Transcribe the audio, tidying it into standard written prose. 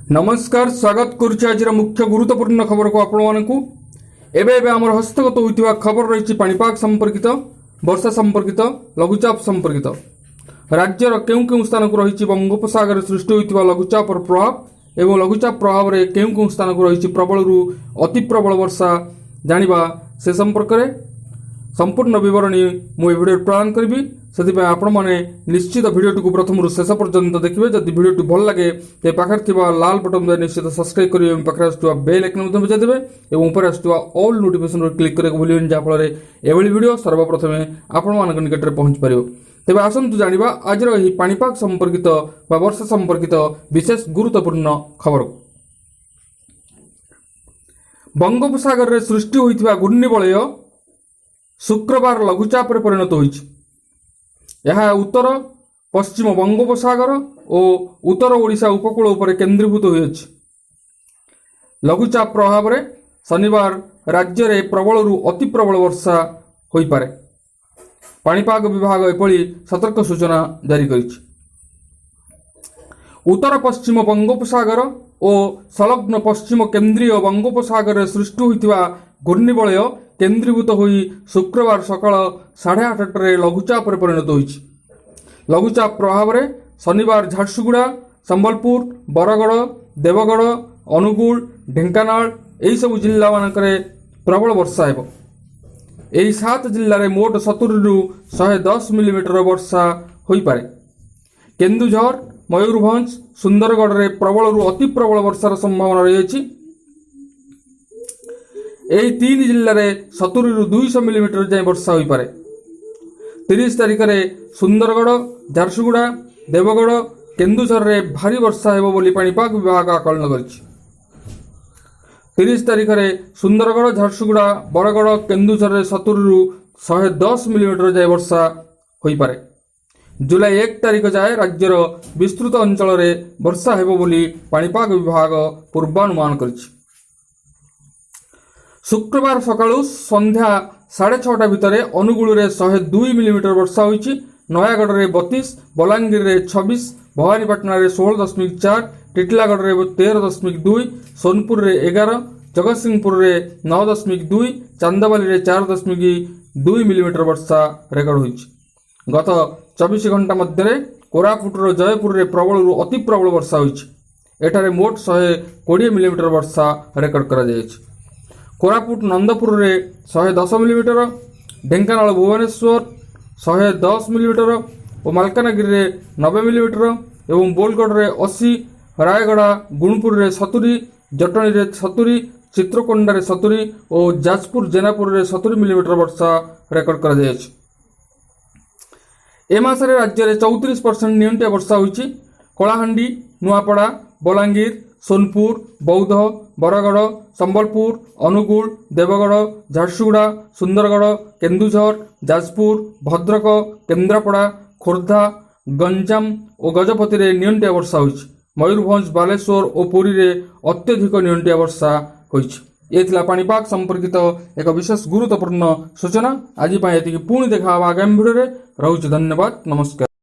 नमस्कार स्वागत करुच्ची आज मुख्य गुरुत्वपूर्ण खबर को आपण मानकु एबे आमर हस्तगत होइतिबा खबर रही पाणीपाग संपर्कित वर्षा संपर्कित लघुचाप संपर्कित राज्यर केउ केउ स्थान को रही बंगोपसागर सृष्टि होइतिबा लघुचापर प्रभाव एवं लघुचाप प्रभाव रे केउ केउ स्थान को रही प्रबल रु अति प्रबल वर्षा जानिबा से संपर्क रे संपूर्ण विवरणी मु भिडियो प्रदान करी से आपण मैंने निश्चित भिडियो को प्रथम शेष पर्यंत देखिए जदि भिडियो भल लगे तो पाखे लाल बटन द्वारा निश्चित सब्सक्राइब करेंगे पाखे आसुवा बेल आइकन बजाइदेवे और ऊपर आसुवा ऑल नोटिफिकेशन क्लिक करने भूलें जहाँफल एभली भिडियो सर्वप्रथमे आपण मान निकट में पहुंच पार। तेज आसतु जाना आज पाणीपाग संपर्कित वर्षा संपर्कित विशेष गुरुत्वपूर्ण खबर को बंगोपसागर में सृष्टि होता घूर्णिबलय शुक्रवार लघुचाप परिणत होइछि। यह उत्तर पश्चिम बंगोपसागर और उत्तर ओडिशा उपकूल उपर केन्द्रीभूत होइछि। लघुचाप प्रभाव में शनिवार राज्य में प्रबल रु अति प्रबल वर्षा होई पारे। पाणीपाग विभाग एपली सतर्क सूचना जारी करिछि। उत्तर पश्चिम बंगोपसागर और संलग्न पश्चिम केन्द्रीय बंगोपसागर में सृष्टि होइतिबा घूर्णिबलय केन्द्रीभूत होई शुक्रवार सकाळ 8:30 लघुचाप परिणत होइछि। लघुचाप प्रभाव में शनिवार झारसुगुड़ा संबलपुर बरगड़ देवगढ़ अनुगुल ढेंकानाल यही सब जिला मानकरे प्रबल वर्षा हेबो। एही 7 जिल्ला रे मोट 70 रु 110 मिलीमीटर वर्षा होई पारे। केन्दुझर मयूरभंज सुंदरगढ़ रे प्रबल रु अति प्रबल वर्षार संभावना रही। यही 3 जिले में 70 रु 200 मिलीमीटर जाए वर्षा हो पारे। 30 तारिख में सुंदरगढ़ झारसुगुड़ा देवगढ़ केन्दुझर रे भारी वर्षा हेबो बोली पाणीपाग विभाग आकलन करिछि। 30 तारिख में सुंदरगढ़ झारसुगुड़ा बरगढ़ केन्दुझर रे 70 रु 110 मिलीमीटर जाए वर्षा हो पारे। जुलाई 1 तारिख जाए राज्यर विस्तृत अंचल में वर्षा हेबो बोली पाणीपाग विभाग पूर्वानुमान करिछि। शुक्रवार सकाळु संध्या 6:30 भितर अनुगुल में 102 मिलीमीटर वर्षा होइछि। नयागढ़ में 32 बलांगीर में 26 भवानीपाटना में 16.4 टिटलागढ़ में 13.2 सोनपुर में 11 जगतसिंहपुर में 9.2 चांदाबाली में 4.2 मिलीमीटर वर्षा रेकर्ड होइछि। गत 24 घंटा मध्य कोरापुटर जयपुर में प्रबल रु अति प्रबल वर्षा होइछि। एठारे मोट 120 मिलीमीटर वर्षा रेकर्ड करा जायछि। कोरापुट नंदपुर में 110 मिलीमीटर ढेंकानाल भुवनेश्वर 110 मिलीमीटर और मालकानगिरी में 90 मिलीमीटर एवं बोलगढ़ में 80 रायगढ़ गुणपुर में 70 जटणी में 70 चित्रकोंडा में 70 और जाजपुर जेनापुर में 70 मिलीमीटर वर्षा रेकर्ड करा जायछि। ए मासरे राज्य में 34% नियंत्रित वर्षा होइछि। कलाहांडी नुआपड़ा बलांगीर सोनपुर बौद्ध बरगढ़ संबलपुर अनुगुल देवगढ़ झारसुगुड़ा सुंदरगढ़ केन्दुझर जाजपुर भद्रक केन्द्रापड़ा खोर्धा गंजाम और गजपति रे नियंत्रित वर्षा होइछि। मयूरभंज बालेश्वर और पुरी रे अत्यधिक नियंत्रित वर्षा होइछि। ये थिला पाणीपाग संपर्कित एक विशेष गुरुत्वपूर्ण सूचना। आज पुणी देखा आगामी भिडियो रे। रहुछि धन्यवाद नमस्कार।